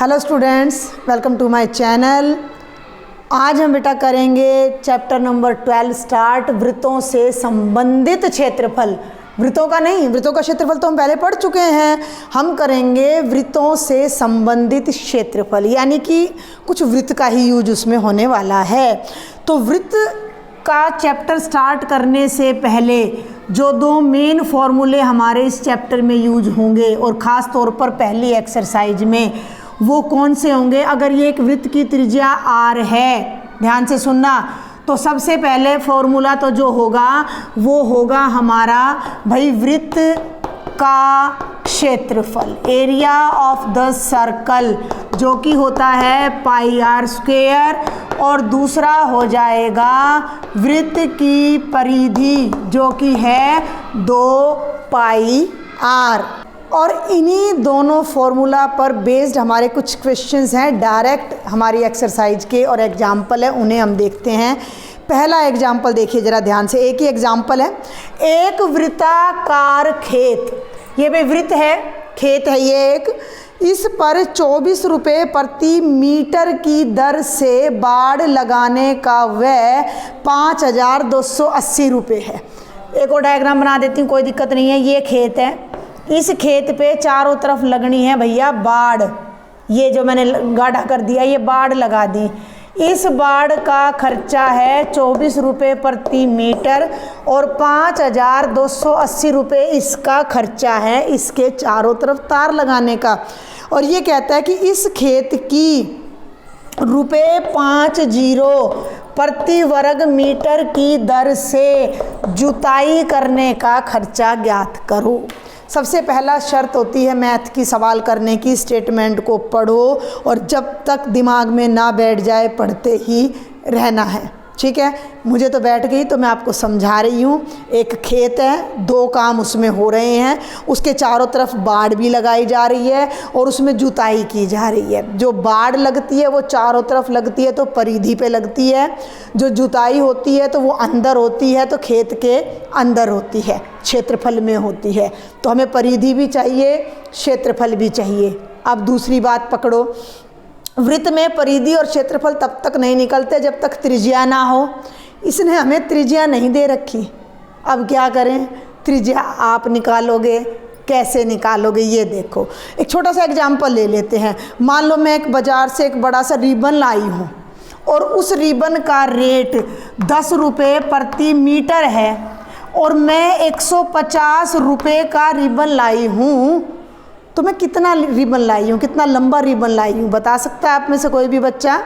Hello students, welcome to my channel. आज हम बेटा करेंगे चैप्टर नंबर 12 स्टार्ट, वृत्तों से संबंधित क्षेत्रफल। वृत्तों का नहीं, वृत्तों का क्षेत्रफल तो हम पहले पढ़ चुके हैं। हम करेंगे वृत्तों से संबंधित क्षेत्रफल, यानी कि कुछ वृत्त का ही यूज उसमें होने वाला है। तो वृत्त का चैप्टर स्टार्ट करने से पहले जो दो मेन फॉर्मूले हमारे इस चैप्टर में यूज होंगे और ख़ास तौर पर पहली एक्सरसाइज में, वो कौन से होंगे। अगर ये एक वृत्त की त्रिज्या आर है, ध्यान से सुनना, तो सबसे पहले फॉर्मूला तो जो होगा वो होगा हमारा भाई वृत्त का क्षेत्रफल, एरिया ऑफ द सर्कल, जो कि होता है पाई आर स्क्वेयर, और दूसरा हो जाएगा वृत्त की परिधि जो कि है 2 पाई आर। और इन्हीं दोनों फॉर्मूला पर बेस्ड हमारे कुछ क्वेश्चंस हैं डायरेक्ट हमारी एक्सरसाइज के, और एग्जाम्पल है, उन्हें हम देखते हैं। पहला एग्जाम्पल देखिए ज़रा ध्यान से, एक ही एग्जाम्पल है। एक वृत्ताकार खेत, ये भी वृत्त है, खेत है ये एक, इस पर 24 रुपये प्रति मीटर की दर से बाड़ लगाने का व्यय 5280 रुपये है। एक और डायग्राम बना देती हूँ, कोई दिक्कत नहीं है। ये खेत है, इस खेत पे चारों तरफ लगनी है भैया बाड़। ये जो मैंने गाढ़ा कर दिया, ये बाड़ लगा दी। इस बाड़ का खर्चा है 24 रुपये प्रति मीटर और 5280 रुपये इसका खर्चा है इसके चारों तरफ तार लगाने का। और ये कहता है कि इस खेत की ₹50 प्रति वर्ग मीटर की दर से जुताई करने का खर्चा ज्ञात करो। सबसे पहला शर्त होती है मैथ की सवाल करने की, स्टेटमेंट को पढ़ो और जब तक दिमाग में ना बैठ जाए पढ़ते ही रहना है, ठीक है। मुझे तो बैठ गई तो मैं आपको समझा रही हूँ। एक खेत है, दो काम उसमें हो रहे हैं, उसके चारों तरफ बाड़ भी लगाई जा रही है और उसमें जुताई की जा रही है। जो बाड़ लगती है वो चारों तरफ लगती है तो परिधि पे लगती है, जो जुताई होती है तो वो अंदर होती है, तो खेत के अंदर होती है, क्षेत्रफल में होती है। तो हमें परिधि भी चाहिए, क्षेत्रफल भी चाहिए। अब दूसरी बात पकड़ो, वृत्त में परिधि और क्षेत्रफल तब तक नहीं निकलते जब तक त्रिज्या ना हो। इसने हमें त्रिज्या नहीं दे रखी। अब क्या करें, त्रिज्या आप निकालोगे, कैसे निकालोगे ये देखो। एक छोटा सा एग्जाम्पल ले लेते हैं। मान लो मैं एक बाज़ार से एक बड़ा सा रिबन लाई हूँ और उस रिबन का रेट 10 रुपये प्रति मीटर है और मैं 150 रुपये का रिबन लाई हूँ। तो मैं कितना रिबन लाई हूँ, कितना लंबा रिबन लाई हूँ, बता सकता है आप में से कोई भी बच्चा?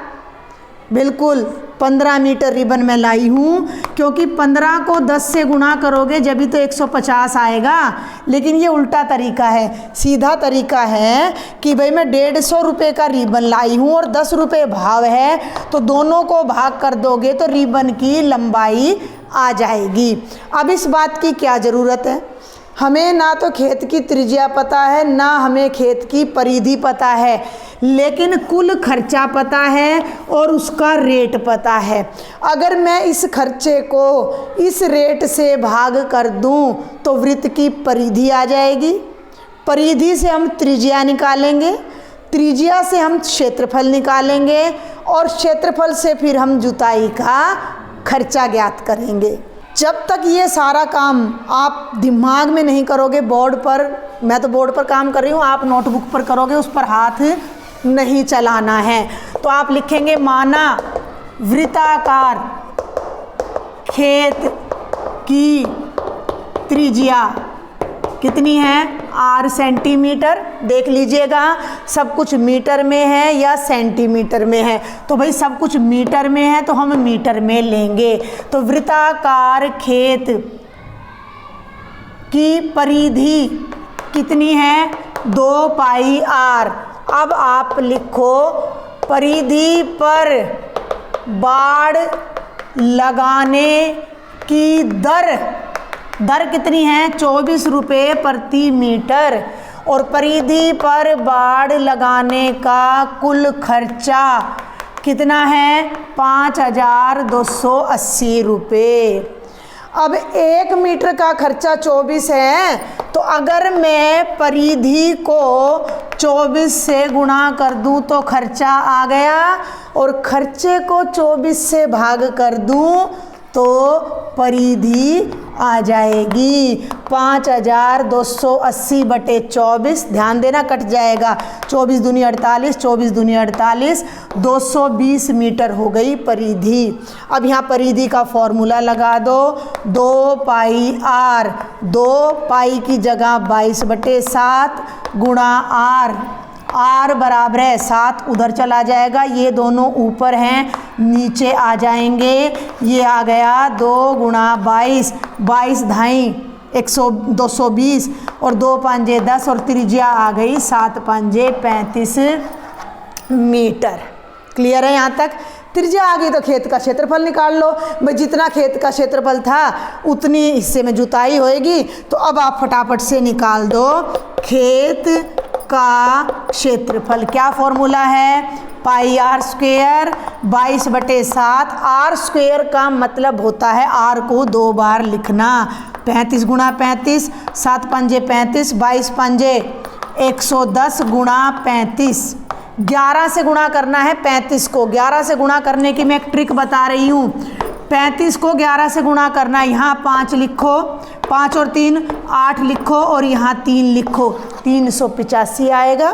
बिल्कुल 15 मीटर रिबन मैं लाई हूँ, क्योंकि 15 को 10 से गुणा करोगे जब भी तो 150 आएगा। लेकिन ये उल्टा तरीका है। सीधा तरीका है कि भाई मैं 150 रुपये का रिबन लाई हूँ और 10 रुपये भाव है, तो दोनों को भाग कर दोगे तो रिबन की लंबाई आ जाएगी। अब इस बात की क्या ज़रूरत है, हमें ना तो खेत की त्रिज्या पता है, ना हमें खेत की परिधि पता है, लेकिन कुल खर्चा पता है और उसका रेट पता है। अगर मैं इस खर्चे को इस रेट से भाग कर दूं तो वृत्त की परिधि आ जाएगी। परिधि से हम त्रिज्या निकालेंगे, त्रिज्या से हम क्षेत्रफल निकालेंगे और क्षेत्रफल से फिर हम जुताई का खर्चा ज्ञात करेंगे। जब तक ये सारा काम आप दिमाग में नहीं करोगे, बोर्ड पर, मैं तो बोर्ड पर काम कर रही हूँ, आप नोटबुक पर करोगे, उस पर हाथ नहीं चलाना है। तो आप लिखेंगे माना वृत्ताकार खेत की त्रिज्या कितनी है, R सेंटीमीटर। देख लीजिएगा सब कुछ मीटर में है या सेंटीमीटर में है, तो भाई सब कुछ मीटर में है तो हम मीटर में लेंगे। तो वृत्ताकार खेत की परिधि कितनी है, 2 पाई आर। अब आप लिखो परिधि पर बाड़ लगाने की दर कितनी है, 24 रुपये प्रति मीटर, और परिधि पर बाड़ लगाने का कुल खर्चा कितना है, 5280 रुपये। अब 1 मीटर का खर्चा 24 है, तो अगर मैं परिधि को 24 से गुणा कर दूं तो खर्चा आ गया, और खर्चे को 24 से भाग कर दूं तो परिधि आ जाएगी। 5280 बटे 24, ध्यान देना कट जाएगा, 24 दूनी 48, 24 दूनी 48, 220 मीटर हो गई परिधि। अब यहाँ परिधि का फॉर्मूला लगा दो, 2 पाई आर, 2 पाई की जगह 22 बटे 7 गुणा आर, आर बराबर है 7, उधर चला जाएगा, ये दोनों ऊपर हैं नीचे आ जाएंगे, ये आ गया 2 गुणा 22, 22 ढाई 220, और 2 पंजे 10, और त्रिज्या आ गई 7 पंजे 35 मीटर। क्लियर है यहाँ तक? त्रिज्या आ गई तो खेत का क्षेत्रफल निकाल लो भाई, जितना खेत का क्षेत्रफल था उतनी हिस्से में जुताई होएगी। तो अब आप फटाफट से निकाल दो खेत का क्षेत्रफल। क्या फॉर्मूला है? पाई आर स्क्वेयर 22 बटे 7। आर स्क्वेयर का मतलब होता है आर को 2 बार लिखना, 35 गुणा 35, 7 पंजे 35, 22 पंजे 110 गुणा 35। 11 से गुणा करना है 35 को, 11 से गुणा करने की मैं एक ट्रिक बता रही हूँ। 35 को 11 से गुणा करना, यहाँ 5 लिखो, 5 और 3 8 लिखो, और यहाँ 3 लिखो, 385 आएगा।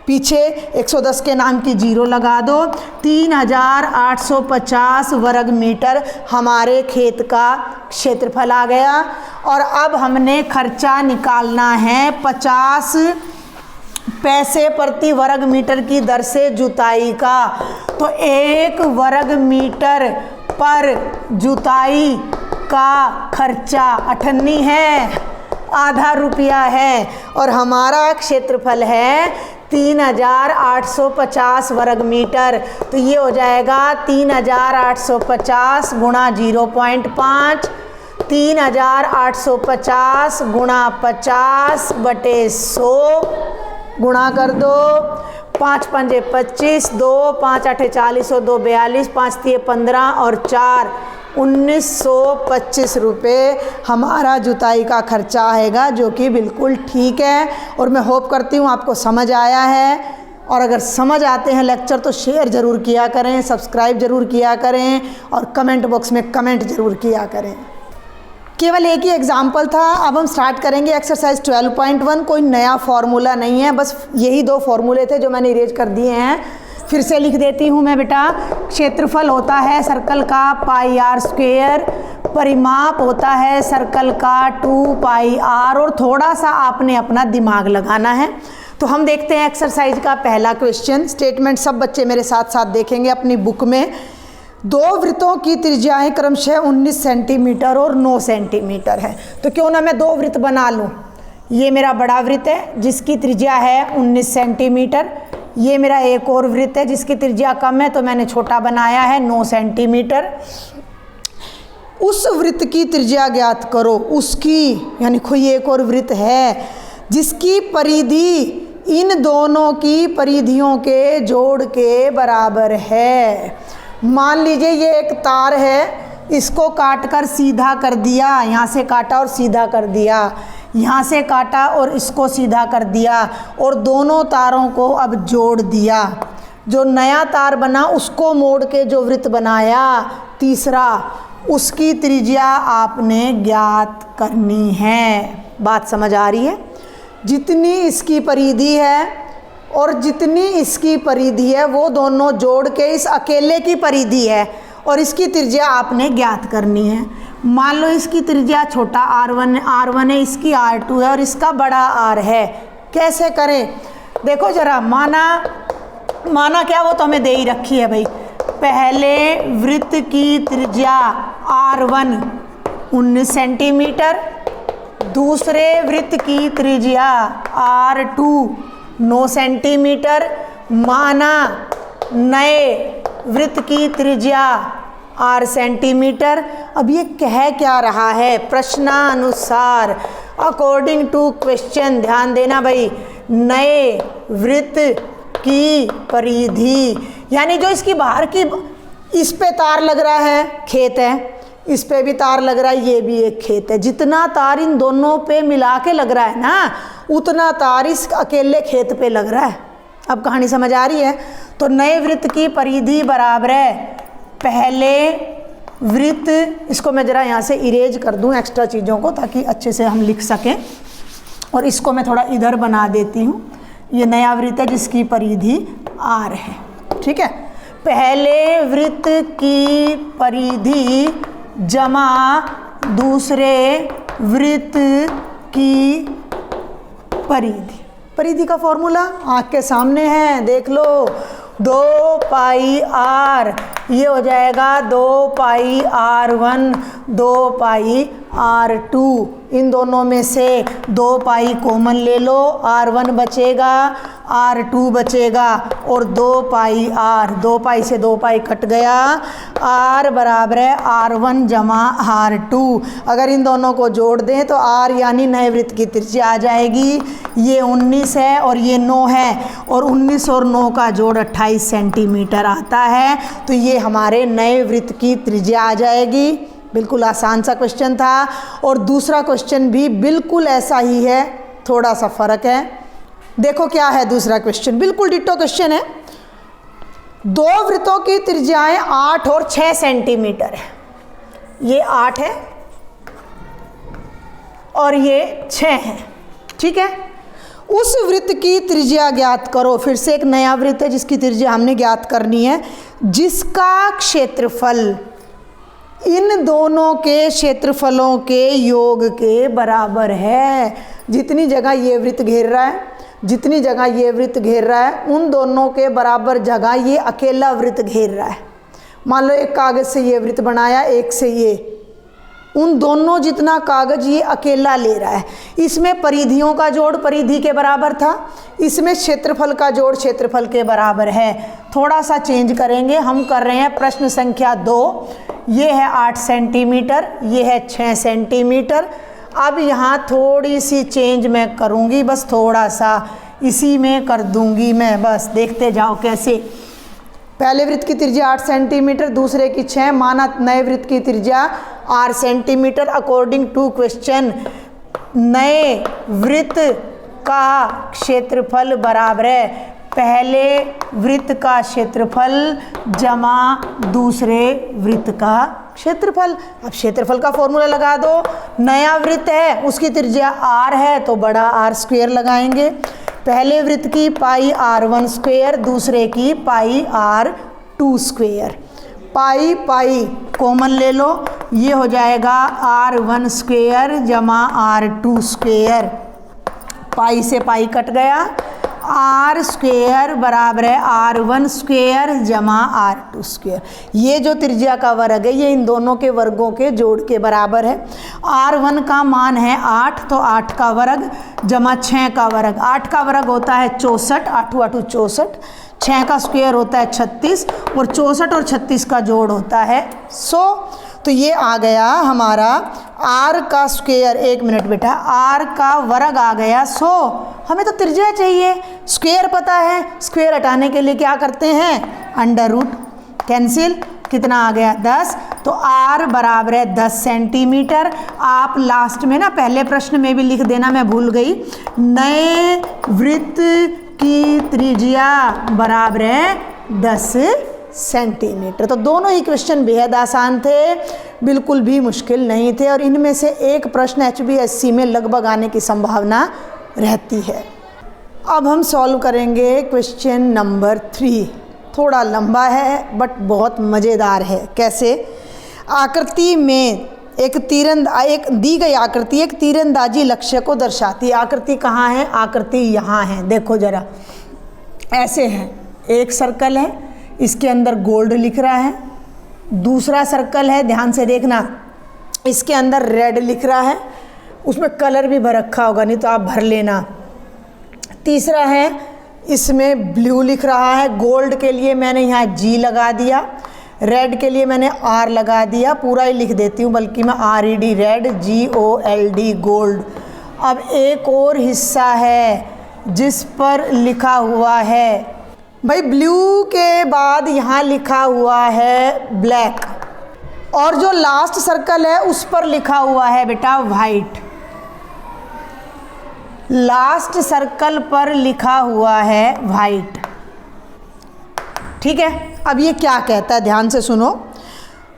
पीछे 110 के नाम की 0 लगा दो। 3850 वर्ग मीटर हमारे खेत का क्षेत्रफल आ गया। और अब हमने खर्चा निकालना है 50 पैसे प्रति वर्ग मीटर की दर से जुताई का। तो 1 वर्ग मीटर पर जुताई का खर्चा 98 है, आधा रुपया है, और हमारा क्षेत्रफल है 3850 वर्ग मीटर। तो ये हो जाएगा 3850 गुणा 0.5, 3850 गुणा 50 बटे 100 गुणा कर दो, 5 पंजे 25, 2 5 8 40 और 2 42, 5 3 15 और 4 1925 रुपये हमारा जुताई का खर्चा आएगा, जो कि बिल्कुल ठीक है। और मैं होप करती हूँ आपको समझ आया है। और अगर समझ आते हैं लेक्चर तो शेयर ज़रूर किया करें, सब्सक्राइब ज़रूर किया करें, और कमेंट बॉक्स में कमेंट ज़रूर किया करें। केवल एक ही एग्जाम्पल था। अब हम स्टार्ट करेंगे एक्सरसाइज 12.1। कोई नया फॉर्मूला नहीं है, बस यही 2 फॉर्मूले थे जो मैंने इरेज कर दिए हैं। फिर से लिख देती हूँ मैं बेटा। क्षेत्रफल होता है सर्कल का पाई आर स्क्वेयर, परिमाप होता है सर्कल का 2 पाई आर, और थोड़ा सा आपने अपना दिमाग लगाना है। तो हम देखते हैं एक्सरसाइज का पहला क्वेश्चन। स्टेटमेंट सब बच्चे मेरे साथ साथ देखेंगे अपनी बुक में। 2 वृत्तों की त्रिज्याएं क्रमशः 19 सेंटीमीटर और 9 सेंटीमीटर है। तो क्यों ना मैं 2 वृत्त बना लूँ। ये मेरा बड़ा वृत्त है जिसकी त्रिज्या है 19 सेंटीमीटर। ये मेरा एक और वृत्त है जिसकी त्रिज्या कम है, तो मैंने छोटा बनाया है 9 सेंटीमीटर। उस वृत्त की त्रिज्या ज्ञात करो। उसकी यानी कोई एक और वृत्त है जिसकी परिधि इन दोनों की परिधियों के जोड़ के बराबर है। मान लीजिए ये एक तार है, इसको काटकर सीधा कर दिया, यहाँ से काटा और सीधा कर दिया, यहाँ से काटा और इसको सीधा कर दिया, और दोनों तारों को अब जोड़ दिया। जो नया तार बना उसको मोड़ के जो वृत्त बनाया तीसरा, उसकी त्रिज्या आपने ज्ञात करनी है। बात समझ आ रही है? जितनी इसकी परिधि है और जितनी इसकी परिधि है वो दोनों जोड़ के इस अकेले की परिधि है, और इसकी त्रिज्या आपने ज्ञात करनी है। मान लो इसकी त्रिज्या छोटा r1 है, इसकी r2 है, और इसका बड़ा r है। कैसे करें? देखो जरा, माना क्या वो तो हमें दे ही रखी है भाई। पहले वृत्त की त्रिज्या r1 19 सेंटीमीटर, दूसरे वृत्त की त्रिज्या r2 9 सेंटीमीटर। माना नए वृत्त की त्रिज्या r सेंटीमीटर। अब ये कह क्या रहा है? प्रश्नानुसार, अकॉर्डिंग टू क्वेश्चन, ध्यान देना भाई, नए वृत्त की परिधि, यानी जो इसकी बाहर की, इस पे तार लग रहा है, खेत है, इस पे भी तार लग रहा है, ये भी एक खेत है। जितना तार इन दोनों पे मिला के लग रहा है ना, उतना तार इस अकेले खेत पे लग रहा है। अब कहानी समझ आ रही है? तो नए वृत्त की परिधि बराबर है पहले वृत्त, इसको मैं ज़रा यहाँ से इरेज कर दूँ एक्स्ट्रा चीज़ों को ताकि अच्छे से हम लिख सकें, और इसको मैं थोड़ा इधर बना देती हूँ। ये नया वृत्त है जिसकी परिधि R है, ठीक है। पहले वृत्त की परिधि जमा दूसरे वृत्त की परिधि। परिधि का फॉर्मूला आँख के सामने है, देख लो, 2 पाई R, ये हो जाएगा 2 पाई R1, 2 पाई R2। इन दोनों में से 2 पाई कॉमन ले लो, R1 बचेगा, R2 बचेगा, और 2 पाई R, 2 पाई से 2 पाई कट गया, R बराबर है R1 जमा R2। अगर इन दोनों को जोड़ दें तो R यानी नए वृत्त की त्रिज्या आ जाएगी। ये 19 है और ये 9 है, और 19 और 9 का जोड़ 28 सेंटीमीटर आता है। तो ये हमारे नए वृत्त की त्रिज्या आ जाएगी। बिल्कुल आसान सा क्वेश्चन था। और दूसरा क्वेश्चन भी बिल्कुल ऐसा ही है, थोड़ा सा फ़र्क है। देखो क्या है दूसरा क्वेश्चन, बिल्कुल डिट्टो क्वेश्चन है। 2 वृत्तों की त्रिज्याएं 8 और 6 सेंटीमीटर है। ये 8 है और ये 6 है, ठीक है। उस वृत्त की त्रिज्या ज्ञात करो। फिर से एक नया वृत्त है जिसकी त्रिज्या हमने ज्ञात करनी है, जिसका क्षेत्रफल इन दोनों के क्षेत्रफलों के योग के बराबर है। जितनी जगह ये वृत्त घेर रहा है, जितनी जगह ये वृत्त घेर रहा है, उन दोनों के बराबर जगह ये अकेला वृत्त घेर रहा है। मान लो एक कागज़ से ये वृत्त बनाया, एक से ये, उन दोनों जितना कागज़ ये अकेला ले रहा है। इसमें परिधियों का जोड़ परिधि के बराबर था, इसमें क्षेत्रफल का जोड़ क्षेत्रफल के बराबर है। थोड़ा सा चेंज करेंगे, हम कर रहे हैं प्रश्न संख्या 2। ये है 8 सेंटीमीटर, ये है 6 सेंटीमीटर। अब यहाँ थोड़ी सी चेंज मैं करूँगी, बस थोड़ा सा इसी में कर दूँगी मैं, बस देखते जाओ कैसे। पहले वृत्त की त्रिज्या 8 सेंटीमीटर, दूसरे की 6, माना नए वृत्त की त्रिज्या R centimetre. According to question नए वृत्त का क्षेत्रफल बराबर है पहले वृत्त का क्षेत्रफल जमा दूसरे वृत्त का क्षेत्रफल। अब क्षेत्रफल का फॉर्मूला लगा दो। नया वृत्त है उसकी त्रिज्या R है तो बड़ा R स्क्वायर लगाएंगे। पहले वृत्त की पाई R1 स्क्वायर, दूसरे की पाई R2 स्क्वायर। पाई पाई कॉमन ले लो, ये हो जाएगा R1 स्क्वायर जमा R2 स्क्वायर। पाई से पाई कट गया, R स्क्वायर बराबर है R1 स्क्वायर जमा R2 स्क्वायर। ये जो त्रिज्या का वर्ग है ये इन दोनों के वर्गों के जोड़ के बराबर है। R1 का मान है 8, तो 8 का वर्ग जमा 6 का वर्ग। 8 का वर्ग होता है 64, 8 8 64, 6 का स्क्वायर होता है 36, और 64 और 36 का जोड़ होता है 100। तो ये आ गया हमारा R का स्क्वायर, 1 मिनट बेटा, R का वर्ग आ गया 100। हमें तो त्रिज्या चाहिए, स्क्वायर पता है, स्क्वायर हटाने के लिए क्या करते हैं, अंडर रूट, कैंसिल। कितना आ गया 10, तो R बराबर है 10 सेंटीमीटर। आप लास्ट में ना पहले प्रश्न में भी लिख देना, मैं भूल गई, नए वृत्त की त्रिज्या बराबर है 10 सेंटीमीटर। तो दोनों ही क्वेश्चन बेहद आसान थे, बिल्कुल भी मुश्किल नहीं थे, और इनमें से एक प्रश्न HBSC में लगभग आने की संभावना रहती है। अब हम सॉल्व करेंगे क्वेश्चन नंबर 3। थोड़ा लंबा है बट बहुत मज़ेदार है। कैसे? आकृति में एक दी गई आकृति एक तीरंदाजी लक्ष्य को दर्शाती है। आकृति कहाँ है? आकृति यहाँ है, देखो ज़रा, ऐसे है। एक सर्कल है, इसके अंदर गोल्ड लिख रहा है। दूसरा सर्कल है, ध्यान से देखना, इसके अंदर रेड लिख रहा है, उसमें कलर भी भर रखा होगा, नहीं तो आप भर लेना। तीसरा है, इसमें ब्लू लिख रहा है। गोल्ड के लिए मैंने यहाँ G लगा दिया, रेड के लिए मैंने R लगा दिया। पूरा ही लिख देती हूँ, बल्कि मैं RED, रेड, GOLD, गोल्ड। अब एक और हिस्सा है जिस पर लिखा हुआ है, भाई ब्लू के बाद यहाँ लिखा हुआ है ब्लैक, और जो लास्ट सर्कल है उस पर लिखा हुआ है बेटा वाइट। लास्ट सर्कल पर लिखा हुआ है वाइट। ठीक है, अब ये क्या कहता है, ध्यान से सुनो।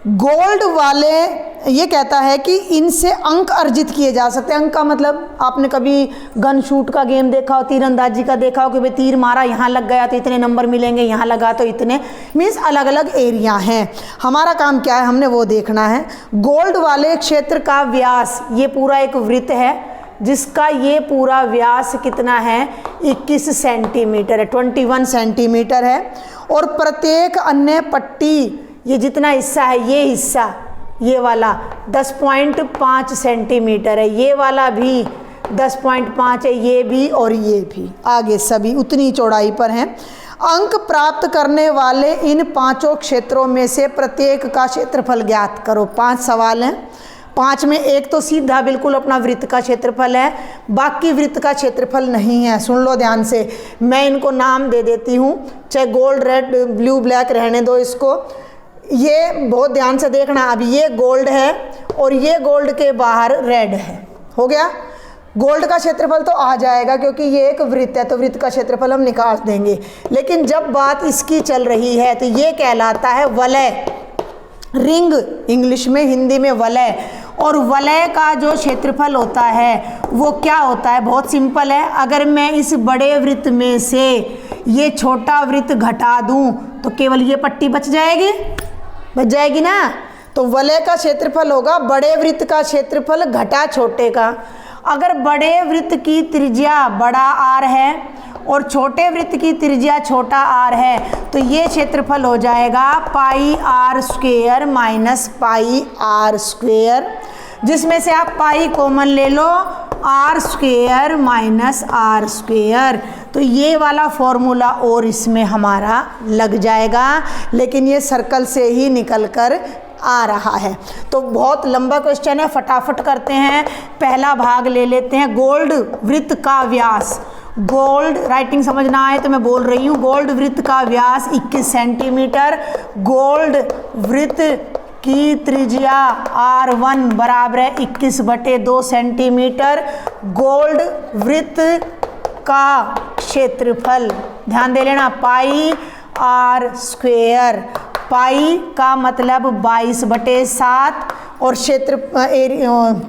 गोल्ड वाले ये कहता है कि इनसे अंक अर्जित किए जा सकते हैं। अंक का मतलब आपने कभी गन शूट का गेम देखा हो, तीरंदाजी का देखा हो कि भाई तीर मारा, यहाँ लग गया तो इतने नंबर मिलेंगे, यहाँ लगा तो इतने, मीन्स अलग अलग एरिया हैं। हमारा काम क्या है, हमने वो देखना है। गोल्ड वाले क्षेत्र का व्यास, ये पूरा एक वृत्त है जिसका ये पूरा व्यास कितना है, 21 सेंटीमीटर है, 21 सेंटीमीटर है। और प्रत्येक अन्य पट्टी, ये जितना हिस्सा है, ये हिस्सा, ये वाला 10.5 सेंटीमीटर है, ये वाला भी 10.5 है, ये भी और ये भी, आगे सभी उतनी चौड़ाई पर हैं। अंक प्राप्त करने वाले इन पांचों क्षेत्रों में से प्रत्येक का क्षेत्रफल ज्ञात करो। 5 सवाल हैं, 5 में एक तो सीधा बिल्कुल अपना वृत्त का क्षेत्रफल है, बाकी वृत्त का क्षेत्रफल नहीं है। सुन लो ध्यान से, मैं इनको नाम दे देती हूँ, चाहे गोल्ड, रेड, ब्लू, ब्लैक रहने दो इसको। ये बहुत ध्यान से देखना, अब ये गोल्ड है और ये गोल्ड के बाहर रेड है, हो गया। गोल्ड का क्षेत्रफल तो आ जाएगा क्योंकि ये एक वृत्त है, तो वृत्त का क्षेत्रफल हम निकाल देंगे। लेकिन जब बात इसकी चल रही है तो ये कहलाता है वलय, रिंग इंग्लिश में, हिंदी में वलय। और वलय का जो क्षेत्रफल होता है वो क्या होता है, बहुत सिंपल है। अगर मैं इस बड़े वृत्त में से ये छोटा वृत्त घटा दूं तो केवल ये पट्टी बच जाएगी ना। तो वलय का क्षेत्रफल होगा बड़े वृत्त का क्षेत्रफल घटा छोटे का। अगर बड़े वृत्त की त्रिज्या बड़ा आर है और छोटे वृत्त की त्रिज्या छोटा आर है तो ये क्षेत्रफल हो जाएगा pi r square minus pi r square, जिसमें से आप पाई कॉमन ले लो, r square minus r square. तो ये वाला फॉर्मूला और इसमें हमारा लग जाएगा, लेकिन ये सर्कल से ही निकल कर आ रहा है। तो बहुत लंबा क्वेश्चन है, फटाफट करते हैं। पहला भाग ले लेते हैं, गोल्ड वृत्त का व्यास। गोल्ड राइटिंग समझना आए तो मैं बोल रही हूँ, गोल्ड वृत्त का व्यास 21 सेंटीमीटर। गोल्ड वृत्त की त्रिज्या R1 बराबर है 21/2 सेंटीमीटर। गोल्ड वृत्त का क्षेत्रफल ध्यान दे लेना, पाई आर स्क्वेयर। पाई का मतलब 22/7 और क्षेत्र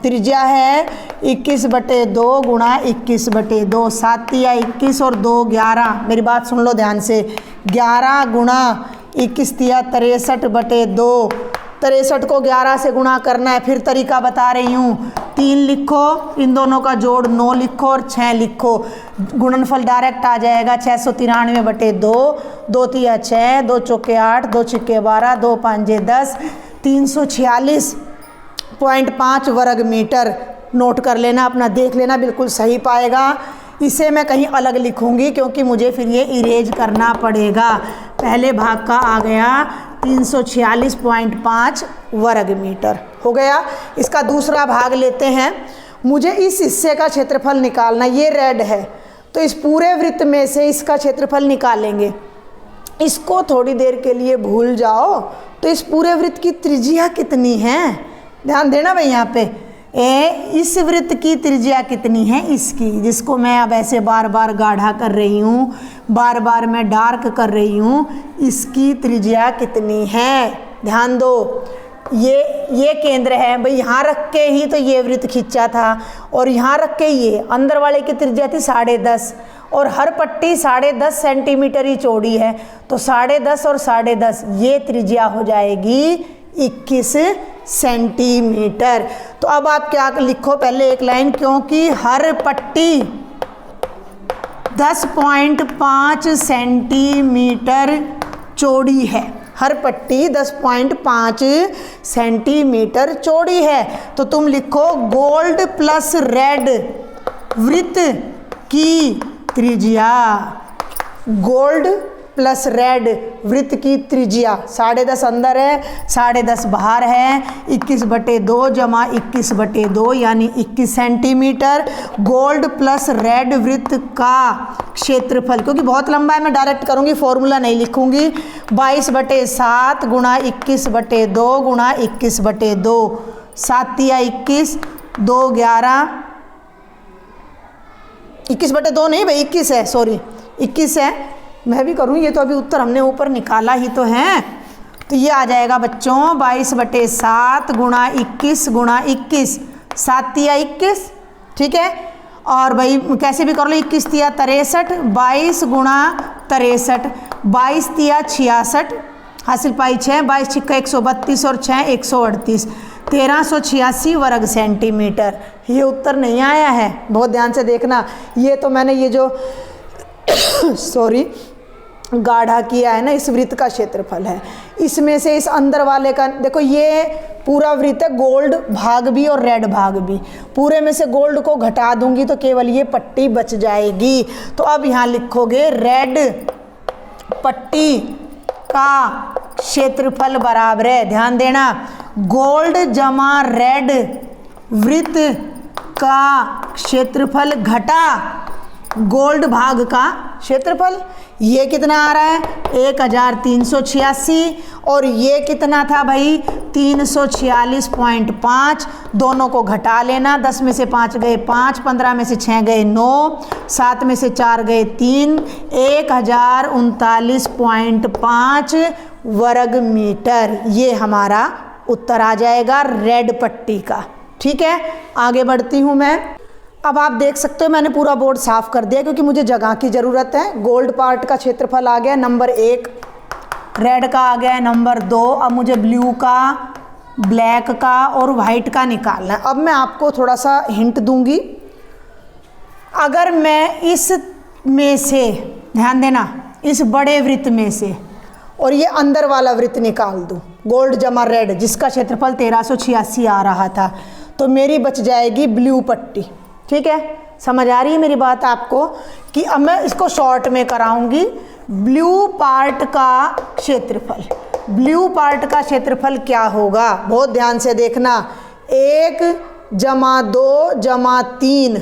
त्रिज्या है 21/2 गुणा 21/2, 7 या 21 और 2 11। मेरी बात सुन लो ध्यान से, 11 गुणा 21 या 63/2। 63 को 11 से गुणा करना है, फिर तरीका बता रही हूँ। 3 लिखो, इन दोनों का जोड़ 9 लिखो और 6 लिखो, गुणनफल डायरेक्ट आ जाएगा 693/2। 2 तिया 6, 2 चौके 8, 2 छिक्के 12, 2 पंजे 10, 346.5 वर्ग मीटर। नोट कर लेना, अपना देख लेना, बिल्कुल सही पाएगा। इसे मैं कहीं अलग लिखूंगी क्योंकि मुझे फिर ये इरेज करना पड़ेगा। पहले भाग का आ गया 346.5 वर्ग मीटर, हो गया। इसका दूसरा भाग लेते हैं। मुझे इस हिस्से का क्षेत्रफल निकालना, ये रेड है तो इस पूरे वृत्त में से इसका क्षेत्रफल निकालेंगे। इसको थोड़ी देर के लिए भूल जाओ तो इस पूरे वृत्त की त्रिज्या कितनी है, ध्यान देना भाई यहाँ पे। इस वृत्त की त्रिज्या कितनी है इसकी, जिसको मैं अब ऐसे बार बार गाढ़ा कर रही हूँ, बार बार मैं डार्क कर रही हूँ, इसकी त्रिज्या कितनी है ध्यान दो। ये केंद्र है भाई, यहाँ रख के ही तो ये वृत्त खींचा था और यहाँ रख के ये अंदर वाले की त्रिज्या थी 10.5 और हर पट्टी 10.5 सेंटीमीटर ही चौड़ी है, तो 10.5 और 10.5 ये त्रिज्या हो जाएगी 21 सेंटीमीटर। तो अब आप क्या लिखो, पहले एक लाइन, क्योंकि हर पट्टी 10.5 सेंटीमीटर चौड़ी है, हर पट्टी 10.5 सेंटीमीटर चौड़ी है, तो तुम लिखो गोल्ड प्लस रेड वृत्त की त्रिज्या। गोल्ड प्लस रेड वृत्त की त्रिज्या 10.5 अंदर है, 10.5 बाहर है, 21/2 जमा 21/2 यानी 21 सेंटीमीटर। गोल्ड प्लस रेड वृत्त का क्षेत्रफल, क्योंकि बहुत लंबा है मैं डायरेक्ट करूंगी, फॉर्मूला नहीं लिखूंगी, 22/7 गुणा 21/2 गुणा 21/2, 7 या 21, 2 11, 21/2 नहीं भाई, 21 है, सॉरी 21 है, मैं भी करूँ, ये तो अभी उत्तर हमने ऊपर निकाला ही तो है। तो ये आ जाएगा बच्चों 22/7 गुणा 21 गुणा 21, 7 तिया 21, ठीक है। और भाई कैसे भी कर लो, 21 तिया 63, 22 गुणा 63, 22 तिया 66, हासिल पाई 6, 22 छिक्का 132 और 6 138, 1386 वर्ग सेंटीमीटर। ये उत्तर नहीं आया है, बहुत ध्यान से देखना। ये तो मैंने ये जो सॉरी गाढ़ा किया है ना, इस वृत्त का क्षेत्रफल है। इसमें से इस अंदर वाले का देखो, ये पूरा वृत्त है, गोल्ड भाग भी और रेड भाग भी। पूरे में से गोल्ड को घटा दूंगी तो केवल ये पट्टी बच जाएगी। तो अब यहाँ लिखोगे रेड पट्टी का क्षेत्रफल बराबर है, ध्यान देना, गोल्ड जमा रेड वृत्त का क्षेत्रफल घटा गोल्ड भाग का क्षेत्रफल। ये कितना आ रहा है 1386 और ये कितना था भाई 346.5। दोनों को घटा लेना, 10 में से 5 गए 5, 15 में से 6 गए 9, 7 में से 4 गए 3, 1039.5 वर्ग मीटर। ये हमारा उत्तर आ जाएगा रेड पट्टी का, ठीक है। आगे बढ़ती हूँ मैं। अब आप देख सकते हो मैंने पूरा बोर्ड साफ कर दिया क्योंकि मुझे जगह की ज़रूरत है। गोल्ड पार्ट का क्षेत्रफल आ गया नंबर 1, रेड का आ गया नंबर 2। अब मुझे ब्लू का, ब्लैक का और वाइट का निकालना है। अब मैं आपको थोड़ा सा हिंट दूंगी। अगर मैं इस में से, ध्यान देना, इस बड़े वृत्त में से और ये अंदर वाला वृत्त निकाल दूं, गोल्ड जमा रेड, जिसका क्षेत्रफल 1386 आ रहा था, तो मेरी बच जाएगी ब्लू पट्टी, ठीक है। समझ आ रही है मेरी बात आपको कि अब मैं इसको शॉर्ट में कराऊंगी। ब्लू पार्ट का क्षेत्रफल, ब्लू पार्ट का क्षेत्रफल क्या होगा, बहुत ध्यान से देखना। 1 जमा 2 जमा 3,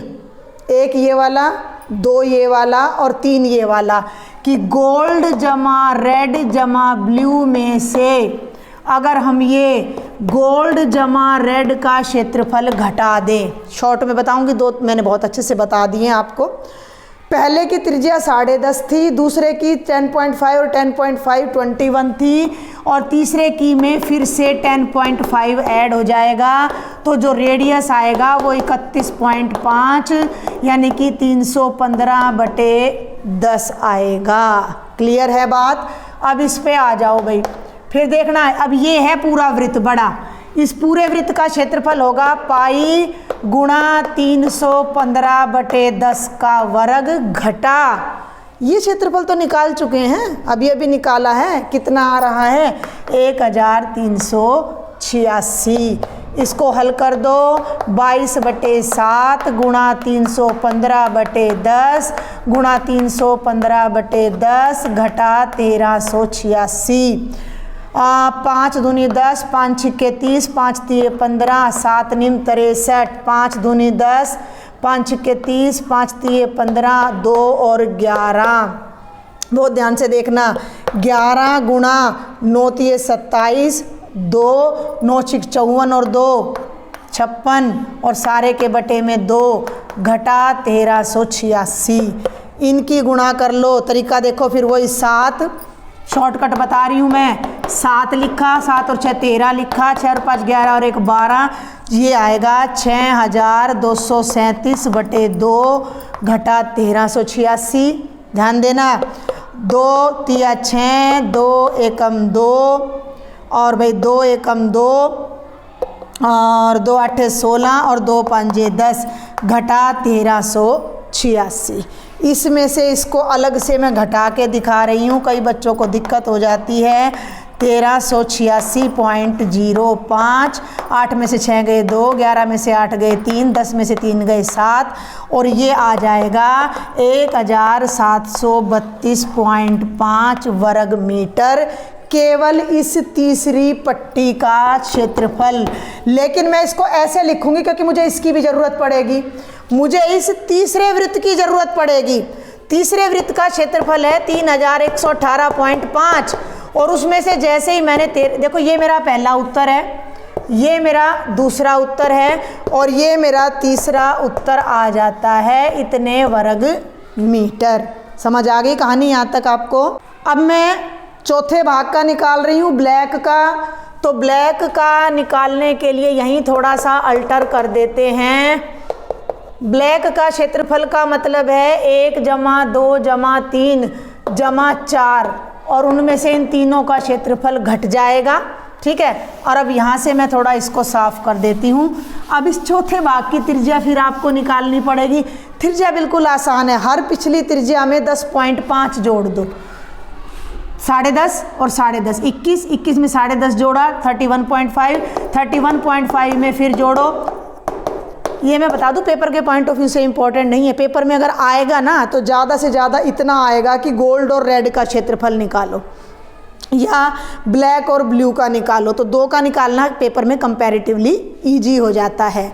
1 ये वाला, 2 ये वाला और 3 ये वाला, कि गोल्ड जमा रेड जमा ब्लू में से अगर हम ये गोल्ड जमा रेड का क्षेत्रफल घटा दें, शॉर्ट में बताऊंगी, 2 मैंने बहुत अच्छे से बता दिए हैं आपको। पहले की त्रिज्या 10.5 थी, दूसरे की 10.5 और 10.5 21 थी, और तीसरे की में फिर से 10.5 ऐड हो जाएगा, तो जो रेडियस आएगा वो 31.5 यानी कि 315/10 आएगा। क्लियर है बात। अब इस पे आ जाओ भाई, फिर देखना है। अब ये है पूरा वृत्त बड़ा, इस पूरे वृत्त का क्षेत्रफल होगा पाई गुणा 315/10 का वर्ग घटा, ये क्षेत्रफल तो निकाल चुके हैं, अभी निकाला है, कितना आ रहा है 1386। इसको हल कर दो, 22/7 गुणा 315/10 गुणा 315/10 घटा 1386। 5 दूनी 10, 5 छिक्के 30, 5 तिये 15, 7 निम 63, 5 दूनी 10, 5 छिक्के 30, 5 तिये 15, 2 और 11। बहुत ध्यान से देखना, 11 गुणा 9 तिये 27, 2 9 छिक 54 और 2 56 और सारे के बटे में 2 घटा 1386। इनकी गुणा कर लो, तरीका देखो फिर वही 7, शॉर्टकट बता रही हूँ मैं, 7 लिखा, 7 और 6 13 लिखा, 6 और 5 11 और 1 12, ये आएगा 6237/2 घटा 1386। ध्यान देना, 2 तिया 6, 2 एकम 2 और भाई 2 एकम 2 और 2 8 16 और 2 5 10 घटा 1386। इसमें से इसको अलग से मैं घटा के दिखा रही हूँ, कई बच्चों को दिक्कत हो जाती है। 1386.05, 8 में से 6 गए 2, 11 में से 8 गए 3, 10 में से 3 गए 7 और ये आ जाएगा 1732.5 वर्ग मीटर, केवल इस तीसरी पट्टी का क्षेत्रफल। लेकिन मैं इसको ऐसे लिखूंगी क्योंकि मुझे इसकी भी ज़रूरत पड़ेगी, मुझे इस तीसरे वृत्त की ज़रूरत पड़ेगी। तीसरे वृत्त का क्षेत्रफल है 3118.5 और उसमें से जैसे ही मैंने देखो ये मेरा पहला उत्तर है, ये मेरा दूसरा उत्तर है और ये मेरा तीसरा उत्तर आ जाता है इतने वर्ग मीटर। समझ आ गई कहानी यहाँ तक आपको। अब मैं चौथे भाग का निकाल रही हूँ, ब्लैक का। तो ब्लैक का निकालने के लिए यहीं थोड़ा सा अल्टर कर देते हैं। ब्लैक का क्षेत्रफल का मतलब है 1 + 2 + 3 + 4 और उनमें से इन तीनों का क्षेत्रफल घट जाएगा। ठीक है, और अब यहाँ से मैं थोड़ा इसको साफ कर देती हूँ। अब इस चौथे भाग की त्रिज्या फिर आपको निकालनी पड़ेगी। त्रिज्या बिल्कुल आसान है, हर पिछली त्रिज्या में 10.5 जोड़ दो। 10.5 और 10.5 21, 21 में 10.5 जोड़ा 31.5, 31.5 में फिर जोड़ो। ये मैं बता दूं पेपर के पॉइंट ऑफ व्यू से इंपॉर्टेंट नहीं है। पेपर में अगर आएगा ना तो ज़्यादा से ज़्यादा इतना आएगा कि गोल्ड और रेड का क्षेत्रफल निकालो या ब्लैक और ब्लू का निकालो। तो 2 का निकालना पेपर में कंपैरेटिवली इजी हो जाता है।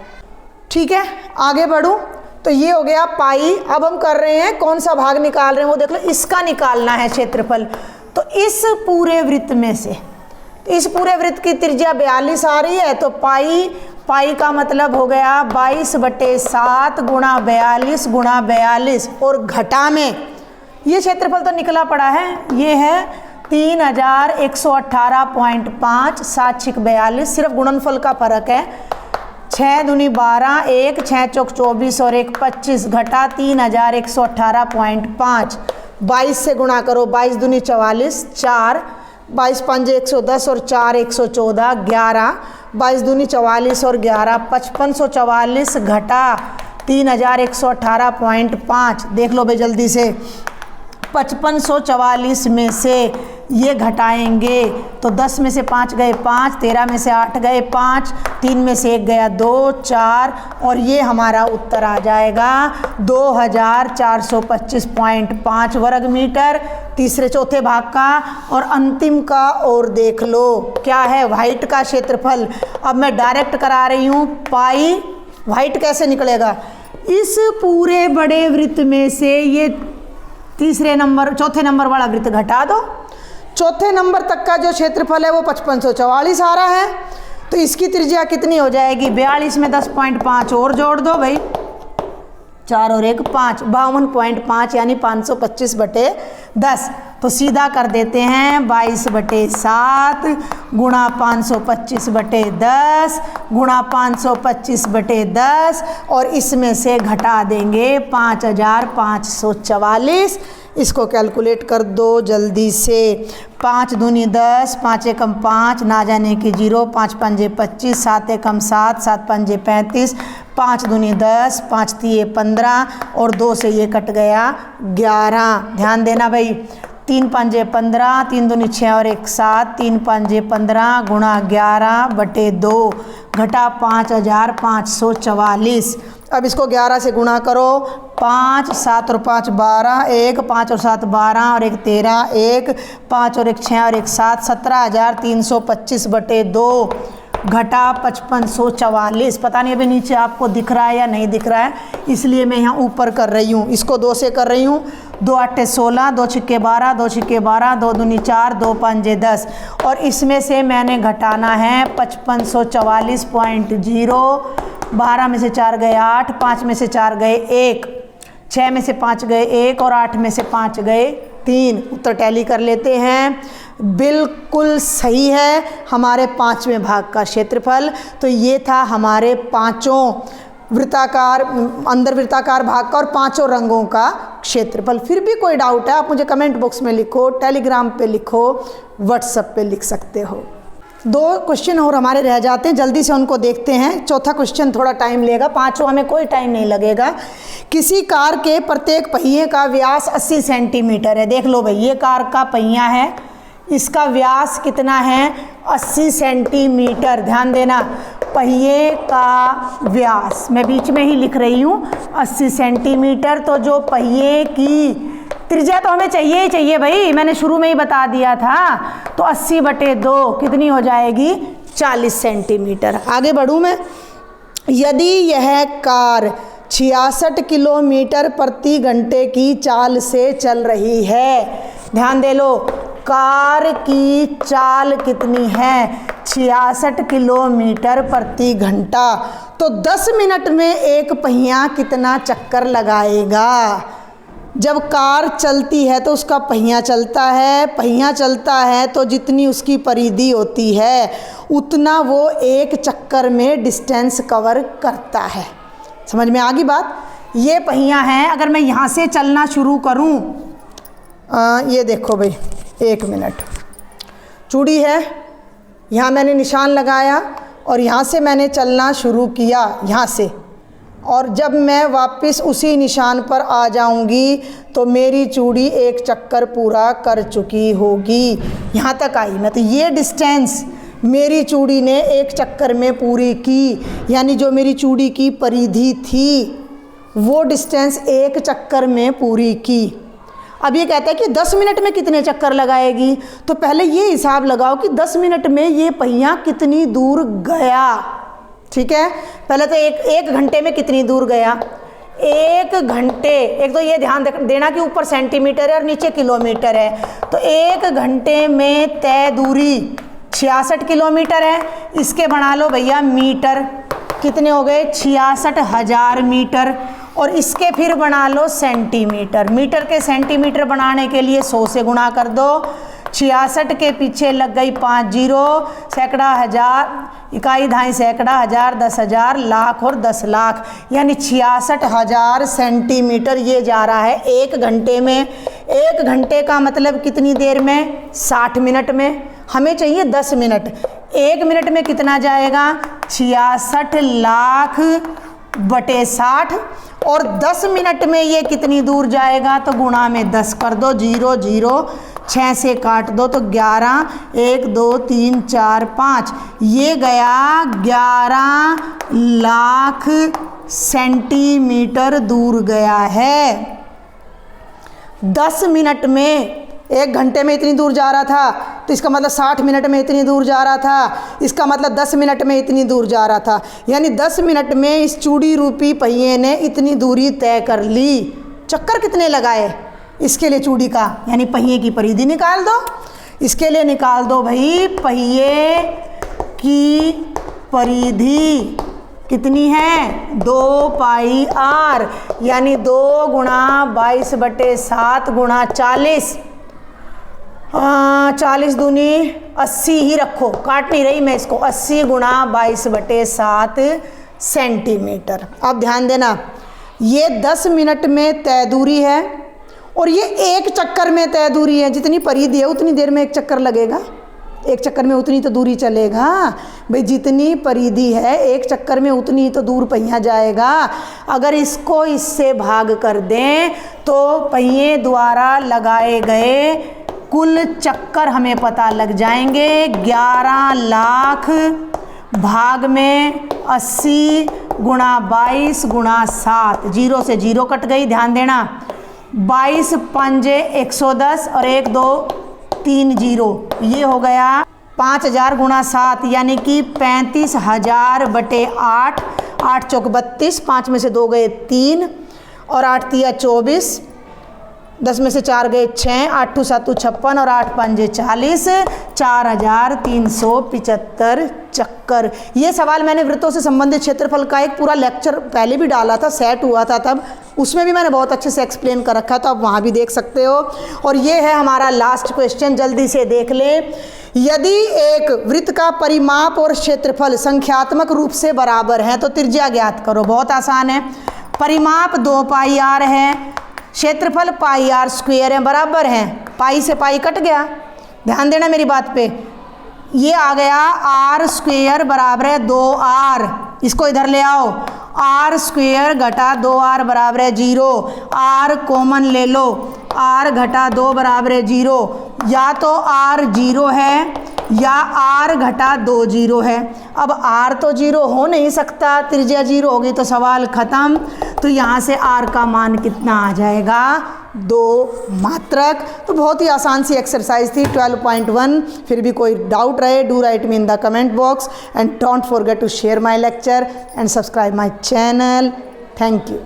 ठीक है, आगे बढ़ूं तो ये हो गया पाई। अब हम कर रहे हैं कौन सा भाग निकाल रहे हैं वो देख लो। इसका निकालना है क्षेत्रफल। तो इस पूरे वृत्त में से, इस पूरे वृत्त की त्रिज्या 42 आ रही है। तो पाई का मतलब हो गया 22/7 × 42 × 42 और घटा में ये क्षेत्रफल तो निकला पड़ा है, ये है 3118.5, 7 × 6 42, सिर्फ गुणनफल का फर्क है। 6 दूनी 12, 1 6 चौक 24 और 1 25 घटा 3118.5। 22 से गुणा करो, 22 दूनी 44, 4 22 5 110 और 4 114, 11 22 दूनी 44 और 11 5544 घटा 3118.5। देख लो भाई जल्दी से, 5544 में से ये घटाएंगे तो 10 में से 5 गए 5, 13 में से 8 गए 5, 3 में से 1 गया 2, 4 और ये हमारा उत्तर आ जाएगा 2425.5 वर्ग मीटर तीसरे चौथे भाग का। और अंतिम का और देख लो क्या है, वाइट का क्षेत्रफल। अब मैं डायरेक्ट करा रही हूँ पाई। वाइट कैसे निकलेगा, इस पूरे बड़े वृत्त में से ये चौथे नंबर वाला वृत्त घटा दो। चौथे नंबर तक का जो क्षेत्रफल है वो 5544 आ रहा है। तो इसकी त्रिज्या कितनी हो जाएगी, 42 में 10.5 और जोड़ दो भाई, 4 और 1 5, 52.5 यानी 525/10। तो सीधा कर देते हैं 22/7 गुणा 525/10 गुणा 525/10 और इसमें से घटा देंगे 5544। इसको कैलकुलेट कर दो जल्दी से। 5 दूनी 10, 5 एकम 5, ना जाने की 0, 5 पंजे 25, 7 एकम 7, 7 पंजे 35, 5 दूनी 10, 5 तिये 15 और 2 से ये कट गया 11। ध्यान देना भाई, 3 पंजे 15, 3 दूनी 6 और 1 7, 3 पंजे 15 गुणा 11/2 घटा 5544। अब इसको 11 से गुणा करो, 5 7 और 5 12, 1 5 और 7 12 और 1 13, 1 5 और 1 6 और 1 7, 17325/2 घटा 5544। पता नहीं अभी नीचे आपको दिख रहा है या नहीं दिख रहा है, इसलिए मैं यहाँ ऊपर कर रही हूँ। इसको 2 से कर रही हूँ। 2 8 16, 2 6 12, 2 6 12, 2 दूनी 4, 2 5 10 और इसमें से मैंने घटाना है 5544.0। 12 में से 4 गए 8, 5 में से 4 गए 1, 6 में से 5 गए 1 और 8 में से 5 गए 3। उत्तर टैली कर लेते हैं। बिल्कुल सही है हमारे 5वें भाग का क्षेत्रफल। तो ये था हमारे 5 वृत्ताकार, अंदर वृत्ताकार भाग का और 5 रंगों का क्षेत्रफल। फिर भी कोई डाउट है आप मुझे कमेंट बॉक्स में लिखो, टेलीग्राम पे लिखो, व्हाट्सएप पे लिख सकते हो। 2 क्वेश्चन और हमारे रह जाते हैं, जल्दी से उनको देखते हैं। चौथा क्वेश्चन थोड़ा टाइम लेगा, 5वां में कोई टाइम नहीं लगेगा। किसी कार के प्रत्येक पहिए का व्यास 80 सेंटीमीटर है। देख लो भाई, ये कार का पहिया है, इसका व्यास कितना है 80 सेंटीमीटर। ध्यान देना, पहिए का व्यास मैं बीच में ही लिख रही हूँ 80 सेंटीमीटर। तो जो पहिए की त्रिज्या तो हमें चाहिए ही चाहिए भाई, मैंने शुरू में ही बता दिया था। तो 80/2 कितनी हो जाएगी 40 सेंटीमीटर। आगे बढ़ूँ मैं। यदि यह कार 66 किलोमीटर प्रति घंटे की चाल से चल रही है। ध्यान दे लो, कार की चाल कितनी है? 66 किलोमीटर प्रति घंटा। तो 10 मिनट में एक पहिया कितना चक्कर लगाएगा? जब कार चलती है तो उसका पहिया चलता है तो जितनी उसकी परिधि होती है उतना वो एक चक्कर में डिस्टेंस कवर करता है। समझ में आ गई बात? ये पहिया है, अगर मैं यहाँ से चलना शुरू करूँ, ये देखो भाई, 1 मिनट, चूड़ी है, यहाँ मैंने निशान लगाया और यहाँ से मैंने चलना शुरू किया, यहाँ से, और जब मैं वापस उसी निशान पर आ जाऊंगी तो मेरी चूड़ी एक चक्कर पूरा कर चुकी होगी। यहाँ तक आई मैं, तो ये डिस्टेंस मेरी चूड़ी ने एक चक्कर में पूरी की, यानी जो मेरी चूड़ी की परिधि थी वो डिस्टेंस एक चक्कर में पूरी की। अब ये कहता है कि 10 मिनट में कितने चक्कर लगाएगी, तो पहले ये हिसाब लगाओ कि 10 मिनट में ये पहिया कितनी दूर गया। ठीक है, पहले तो एक घंटे में कितनी दूर गया? 1 घंटे, एक तो ये ध्यान देना कि ऊपर सेंटीमीटर है और नीचे किलोमीटर है, तो 1 घंटे में तय दूरी 66 किलोमीटर है। इसके बना लो भैया मीटर, कितने हो गए? 66,000 मीटर। और इसके फिर बना लो सेंटीमीटर। मीटर के सेंटीमीटर बनाने के लिए 100 से गुणा कर दो। 66 के पीछे लग गई 5 जीरो, सैकड़ा, हज़ार, इकाई, दहाई, सैकड़ा, हज़ार, 10,000, लाख और 10 लाख, यानी 66,000 सेंटीमीटर ये जा रहा है 1 घंटे में। 1 घंटे का मतलब कितनी देर में? 60 मिनट में। हमें चाहिए 10 मिनट। 1 मिनट में कितना जाएगा? 66 लाख बटे 60, और 10 मिनट में ये कितनी दूर जाएगा? तो गुणा में 10 कर दो, 0 0, 6 से काट दो तो 11, 1 2 3 4 5, ये गया 11 लाख सेंटीमीटर दूर गया है। 10 मिनट में, 1 घंटे में इतनी दूर जा रहा था, तो इसका मतलब 60 मिनट में इतनी दूर जा रहा था, इसका मतलब 10 मिनट में इतनी दूर जा रहा था, यानी 10 मिनट में इस चूड़ी रूपी पहिए ने इतनी दूरी तय कर ली। चक्कर कितने लगाए? इसके लिए चूड़ी का यानी पहिए की परिधि निकाल दो। इसके लिए निकाल दो भाई, पहिए की परिधि कितनी है? 2 पाई आर, यानी 2 गुणा 22 बटे 7 गुणा 40, 40 दूनी 80 ही रखो, काट नहीं रही मैं इसको, 80 गुणा 22 बटे 7 सेंटीमीटर। अब ध्यान देना, ये 10 मिनट में तय दूरी है और ये एक चक्कर में तय दूरी है। जितनी परिधि है उतनी देर में एक चक्कर लगेगा, एक चक्कर में उतनी तो दूरी चलेगा भाई। जितनी परिधि है एक चक्कर में उतनी तो दूर पहिया जाएगा। अगर इसको इससे भाग कर दें तो पहिए द्वारा लगाए गए कुल चक्कर हमें पता लग जाएंगे। 11 लाख भाग में 80 गुणा 22 गुणा 7, 0 से 0 कट गई, ध्यान देना। 22 पंजे 110 और 1 2 3 0, ये हो गया 5000 गुणा 7, यानी कि 35,000 बटे 8, 8 चौक 32, 5 में से 2 गए 3 और 8 तिया 24, 10 में से 4 गए 6, 8 टू 7 56 और 8 पंजे 40, 4375 चक्कर। ये सवाल मैंने वृत्तों से संबंधित क्षेत्रफल का एक पूरा लेक्चर पहले भी डाला था, सेट हुआ था तब, उसमें भी मैंने बहुत अच्छे से एक्सप्लेन कर रखा था, आप वहाँ भी देख सकते हो। और ये है हमारा लास्ट क्वेश्चन, जल्दी से देख लें। यदि एक वृत्त का परिमाप और क्षेत्रफल संख्यात्मक रूप से बराबर है तो त्रिज्या ज्ञात करो। बहुत आसान है, परिमाप 2 पाई आर है, क्षेत्रफल पाई आर स्क्वायर है, बराबर है, पाई से पाई कट गया, ध्यान देना मेरी बात पे। ये आ गया आर स्क्वायर बराबर है 2r, इसको इधर ले आओ, आर स्क्वायर घटा 2r बराबर है 0, r कॉमन ले लो, r घटा 2 बराबर है 0, या तो r 0 है या r घटा 2 0 है। अब r तो 0 हो नहीं सकता, त्रिज्या 0 होगी तो सवाल ख़त्म। तो यहाँ से r का मान कितना आ जाएगा? 2 मात्रक। तो बहुत ही आसान सी एक्सरसाइज थी 12.1। फिर भी कोई डाउट रहे, do write me in the comment box and don't forget to share my lecture and subscribe my channel. Thank you.